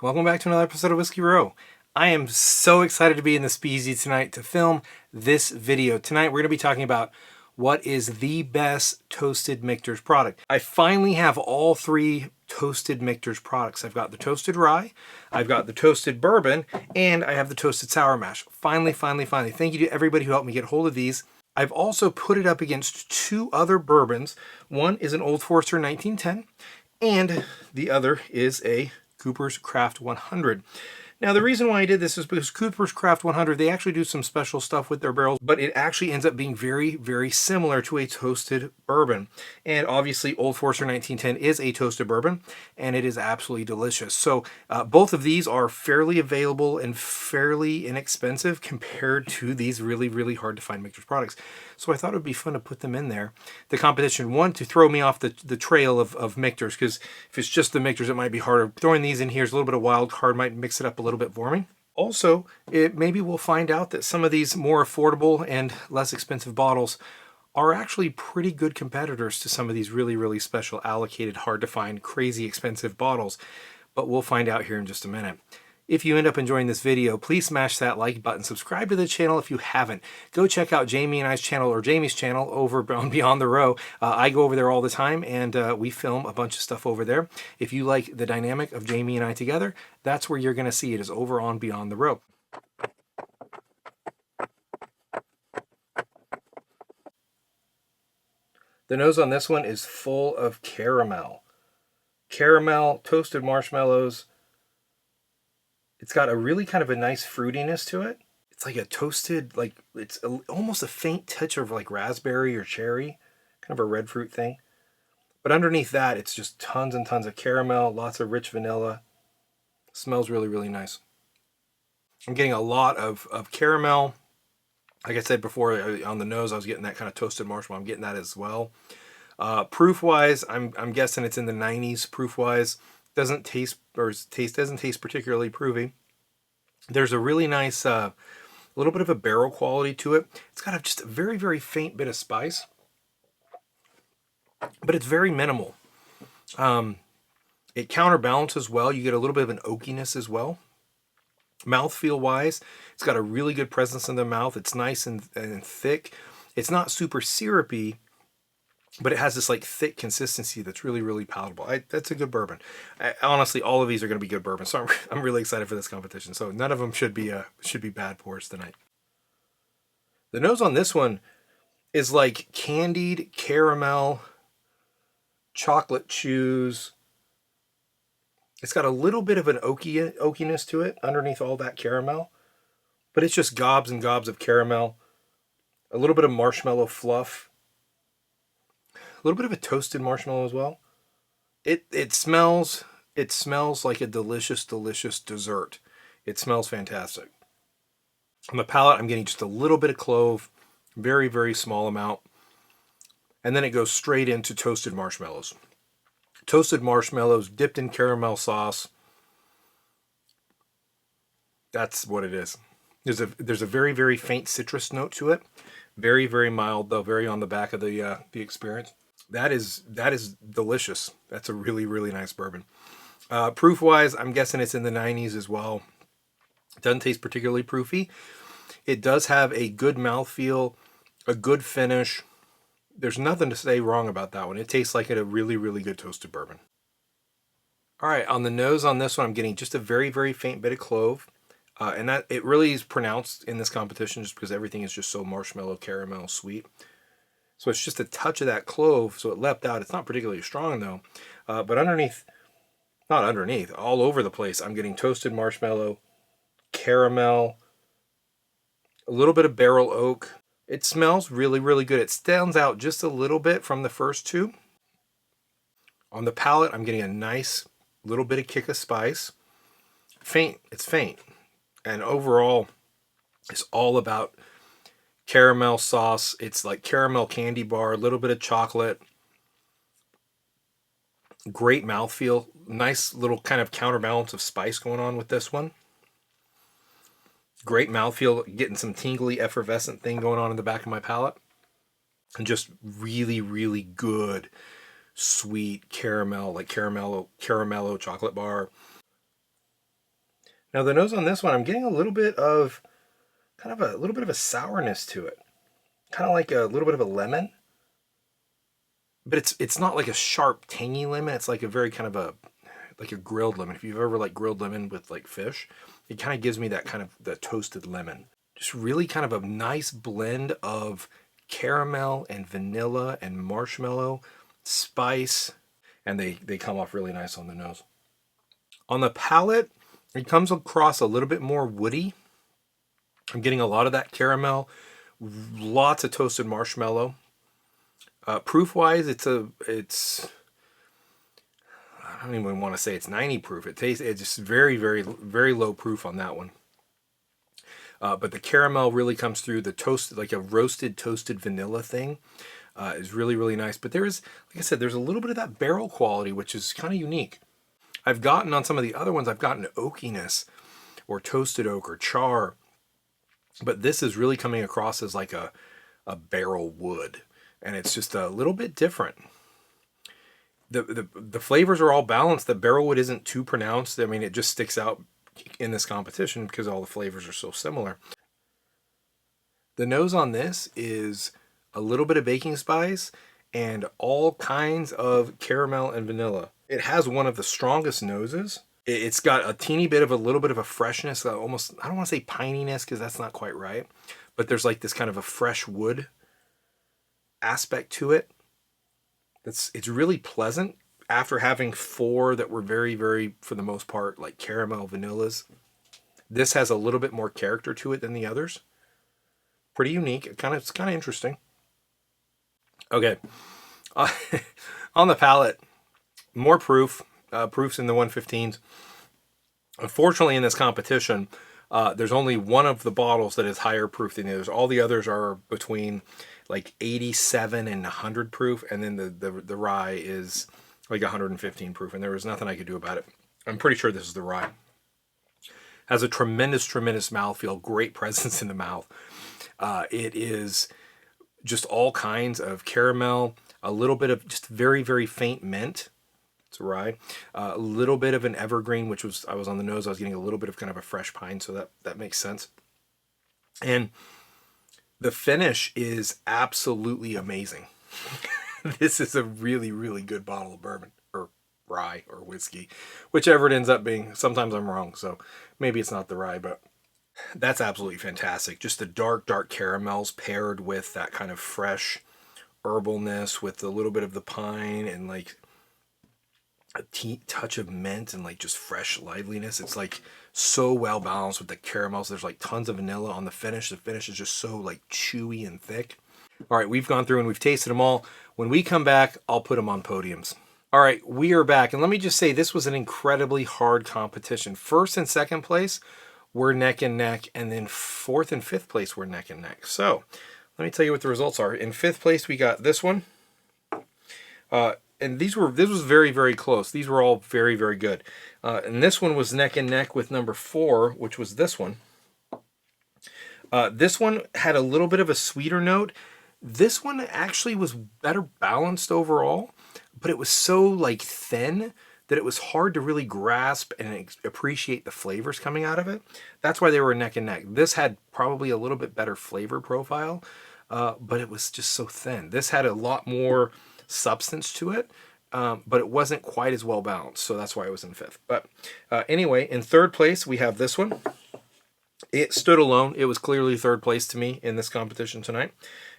Welcome back to another episode of Whiskey Row. I am so excited to be in the Speakeasy tonight to film this video. Tonight we're going to be talking about what is the best toasted Michter's product. I finally have all three toasted Michter's products. I've got the toasted rye, I've got the toasted bourbon, and I have the toasted sour mash. Finally. Thank you to everybody who helped me get hold of these. I've also put it up against two other bourbons. One is an Old Forester 1910, and the other is a Cooper's Craft 100. Now, the reason why I did this is because Cooper's Craft 100, they actually do some special stuff with their barrels, but it actually ends up being very, very similar to a toasted bourbon. And obviously, Old Forester 1910 is a toasted bourbon, and it is absolutely delicious. So both of these are fairly available and fairly inexpensive compared to these really, really hard to find Michter's products. So I thought it would be fun to put them in there. The competition, one, to throw me off the trail of Michter's, because if it's just the Michter's, it might be harder. Throwing these in here is a little bit of wild card, might mix it up a little bit for me. Also, maybe we'll find out that some of these more affordable and less expensive bottles are actually pretty good competitors to some of these really, really special, allocated, hard to find, crazy expensive bottles. But we'll find out here in just a minute. If you end up enjoying this video, please smash that like button. Subscribe to the channel if you haven't. Go check out Jamie and I's channel, or Jamie's channel, over on Beyond the Row. I go over there all the time, and we film a bunch of stuff over there. If you like the dynamic of Jamie and I together, that's where you're going to see it, is over on Beyond the Row. The nose on this one is full of caramel. Caramel, toasted marshmallows. It's got a really kind of a nice fruitiness to it. It's like a toasted, like it's almost a faint touch of like raspberry or cherry, kind of a red fruit thing. But underneath that, it's just tons and tons of caramel, lots of rich vanilla. Smells really, really nice. I'm getting a lot of caramel. Like I said before, on the nose, I was getting that kind of toasted marshmallow. I'm getting that as well. Proof-wise, I'm guessing it's in the 90s. Proof-wise, doesn't taste particularly provy. There's a really nice little bit of a barrel quality to it. It's got just a very, very faint bit of spice, but it's very minimal. It counterbalances well. You get a little bit of an oakiness as well. Mouthfeel wise, it's got a really good presence in the mouth. It's nice and thick. It's not super syrupy, but it has this like thick consistency that's really, really palatable. That's a good bourbon. Honestly, all of these are going to be good bourbons, so I'm really excited for this competition. So none of them should be bad pours tonight. The nose on this one is like candied caramel, chocolate chews. It's got a little bit of an oakiness to it underneath all that caramel, but it's just gobs and gobs of caramel, a little bit of marshmallow fluff, a little bit of a toasted marshmallow as well. It smells like a delicious dessert. It smells fantastic. On the palate, I'm getting just a little bit of clove, very, very small amount, and then it goes straight into toasted marshmallows. Toasted marshmallows dipped in caramel sauce. That's what it is. There's a very, very faint citrus note to it. Very, very mild, though, very on the back of the experience. That is delicious. That's a really, really nice bourbon. Proof-wise, I'm guessing it's in the 90s as well. It doesn't taste particularly proofy. It does have a good mouthfeel, a good finish. There's nothing to say wrong about that one. It tastes like a really, really good toasted bourbon. All right, on the nose on this one, I'm getting just a very, very faint bit of clove. And that it really is pronounced in this competition just because everything is just so marshmallow, caramel, sweet. So it's just a touch of that clove, so it leapt out. It's not particularly strong, though. But not underneath, all over the place, I'm getting toasted marshmallow, caramel, a little bit of barrel oak. It smells really, really good. It stands out just a little bit from the first two. On the palate, I'm getting a nice little bit of kick of spice. Faint, it's faint. And overall, it's all about caramel sauce. It's like caramel candy bar, a little bit of chocolate. Great mouthfeel. Nice little kind of counterbalance of spice going on with this one. Great mouthfeel, getting some tingly, effervescent thing going on in the back of my palate. And just really, really good, sweet caramel, like caramello chocolate bar. Now the nose on this one, I'm getting a little bit of, kind of a little bit of a sourness to it. Kind of like a little bit of a lemon. But it's not like a sharp, tangy lemon. It's like a very kind of like a grilled lemon. If you've ever like grilled lemon with like fish, it kind of gives me that kind of the toasted lemon. Just really kind of a nice blend of caramel and vanilla and marshmallow, spice, and they come off really nice on the nose. On the palate, it comes across a little bit more woody. I'm getting a lot of that caramel, lots of toasted marshmallow. Proof-wise, it's I don't even want to say it's 90 proof. It's just very, very, very low proof on that one. But the caramel really comes through. The toasted, like a roasted toasted vanilla thing, is really, really nice. But there is, like I said, there's a little bit of that barrel quality, which is kind of unique. I've gotten on some of the other ones, I've gotten oakiness or toasted oak or char. But this is really coming across as like a barrel wood. And it's just a little bit different. The flavors are all balanced. The barrel wood isn't too pronounced. I mean, it just sticks out in this competition because all the flavors are so similar. The nose on this is a little bit of baking spice and all kinds of caramel and vanilla. It has one of the strongest noses. It's got a teeny bit of a little bit of a freshness, almost, I don't want to say pininess because that's not quite right, but there's like this kind of a fresh wood aspect to it. It's really pleasant after having four that were very, very, for the most part, like caramel vanillas. This has a little bit more character to it than the others. Pretty unique. It's kind of interesting. Okay, on the palate, more proof. Proofs in the 115s. Unfortunately, in this competition, there's only one of the bottles that is higher proof than the others. All the others are between like 87 and 100 proof, and then the rye is like 115 proof, and there was nothing I could do about it. I'm pretty sure this is the rye. Has a tremendous mouthfeel, great presence in the mouth. It is just all kinds of caramel, a little bit of just very, very faint mint. It's a rye. A little bit of an evergreen, which was, I was on the nose, I was getting a little bit of kind of a fresh pine, so that makes sense. And the finish is absolutely amazing. This is a really, really good bottle of bourbon, or rye, or whiskey, whichever it ends up being. Sometimes I'm wrong, so maybe it's not the rye, but that's absolutely fantastic. Just the dark, dark caramels paired with that kind of fresh herbalness with a little bit of the pine and like a touch of mint and like just fresh liveliness. It's like so well balanced with the caramels. There's like tons of vanilla on the finish. The finish is just so like chewy and thick. All right, we've gone through and we've tasted them all. When we come back, I'll put them on podiums. All right, we are back. And let me just say, this was an incredibly hard competition. First and second place were neck and neck, and then fourth and fifth place were neck and neck. So let me tell you what the results are. In fifth place, we got this one. And this was very, very close. These were all very, very good. And this one was neck and neck with number 4, which was this one. This one had a little bit of a sweeter note. This one actually was better balanced overall, but it was so like thin that it was hard to really grasp and appreciate the flavors coming out of it. That's why they were neck and neck. This had probably a little bit better flavor profile, but it was just so thin. This had a lot more substance to it, but it wasn't quite as well balanced, so that's why it was in fifth. But anyway, in third place, we have this one. It stood alone. It was clearly third place to me in this competition tonight.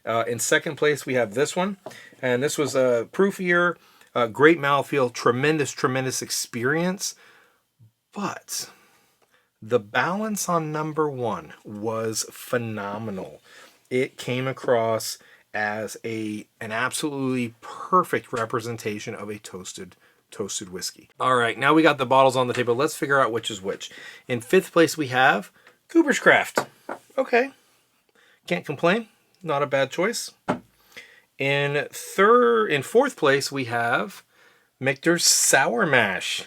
In second place, we have this one, and this was a proofier, great mouthfeel, tremendous experience, but the balance on number 1 was phenomenal. It came across as an absolutely perfect representation of a toasted whiskey. All right, now we got the bottles on the table. Let's figure out which is which. In fifth place, we have Cooper's Craft. Okay, can't complain. Not a bad choice. In fourth place, we have Michter's Sour Mash.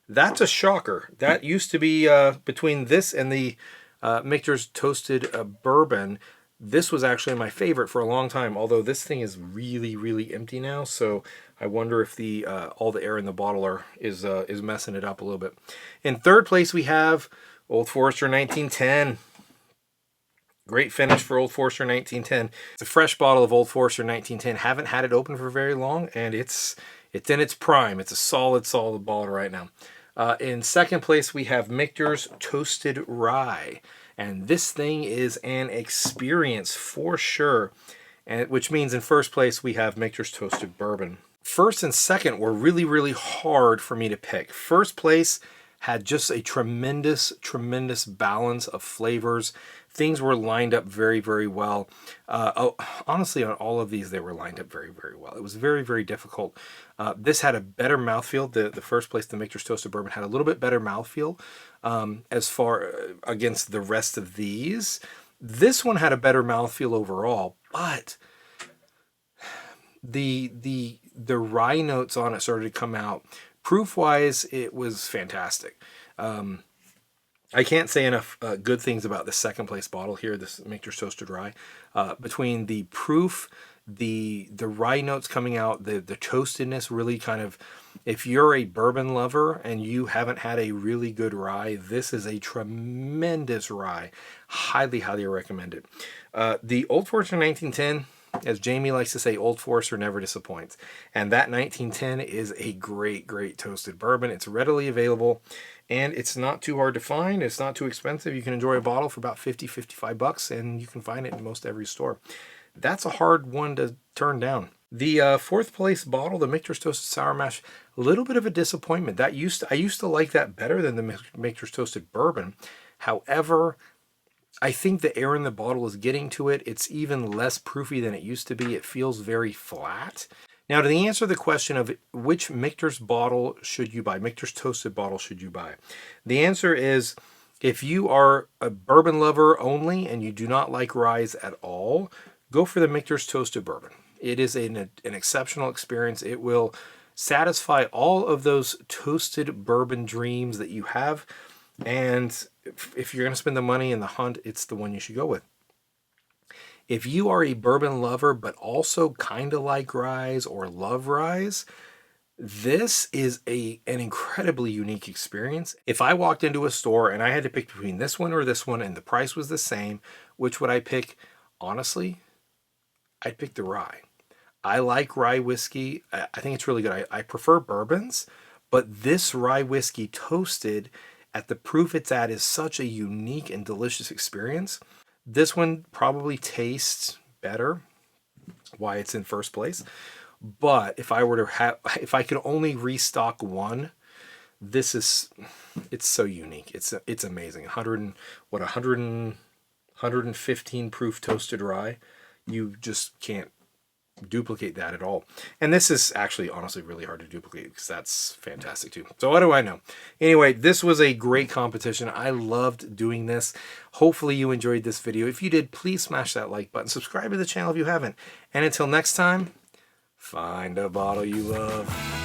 That's a shocker. That used to be between this and the Michter's Toasted Bourbon. This was actually my favorite for a long time, although this thing is really, really empty now, so I wonder if all the air in the bottle is messing it up a little bit. In third place, we have Old Forester 1910. Great finish for Old Forester 1910. It's a fresh bottle of Old Forester 1910. Haven't had it open for very long, and it's in its prime. It's a solid bottle right now. In second place, we have Michter's Toasted Rye. And this thing is an experience for sure. And which means in first place, we have Michter's Toasted Bourbon. First and second were really, really hard for me to pick. First place had just a tremendous balance of flavors. Things were lined up very, very well. Honestly, on all of these, they were lined up very, very well. It was very, very difficult. This had a better mouthfeel. The first place, the Michter's Toasted Bourbon, had a little bit better mouthfeel as far against the rest of these. This one had a better mouthfeel overall, but the rye notes on it started to come out. Proof-wise, it was fantastic. I can't say enough good things about the second place bottle here, this Michter's Toasted Rye. Between the proof, the rye notes coming out, the toastedness really kind of, if you're a bourbon lover and you haven't had a really good rye, this is a tremendous rye. Highly, highly recommend it. The Old Forester 1910, as Jamie likes to say, Old Forester never disappoints. And that 1910 is a great, great toasted bourbon. It's readily available and it's not too hard to find. It's not too expensive. You can enjoy a bottle for about 50, 55 bucks and you can find it in most every store. That's a hard one to turn down. The fourth place bottle, the Michter's Toasted Sour Mash, a little bit of a disappointment. I used to like that better than the Michter's Toasted Bourbon. However, I think the air in the bottle is getting to it. It's even less proofy than it used to be. It feels very flat. Now, to answer the question of which Michter's bottle should you buy, Michter's Toasted bottle should you buy, the answer is if you are a bourbon lover only and you do not like ryes at all, go for the Michter's Toasted Bourbon. It is an exceptional experience. It will satisfy all of those toasted bourbon dreams that you have. And if you're going to spend the money in the hunt, it's the one you should go with. If you are a bourbon lover, but also kind of like ryes or love ryes, this is an incredibly unique experience. If I walked into a store and I had to pick between this one or this one and the price was the same, which would I pick? Honestly, I'd pick the rye. I like rye whiskey. I think it's really good. I prefer bourbons, but this rye whiskey toasted at the proof it's at is such a unique and delicious experience. This one probably tastes better, why it's in first place. But if I were to have, if I could only restock one, it's so unique. It's amazing. 115 proof toasted rye. You just can't duplicate that at all. And this is actually honestly really hard to duplicate because that's fantastic too. So what do I know? Anyway, this was a great competition. I loved doing this. Hopefully you enjoyed this video. If you did, please smash that like button. Subscribe to the channel if you haven't. And until next time, find a bottle you love.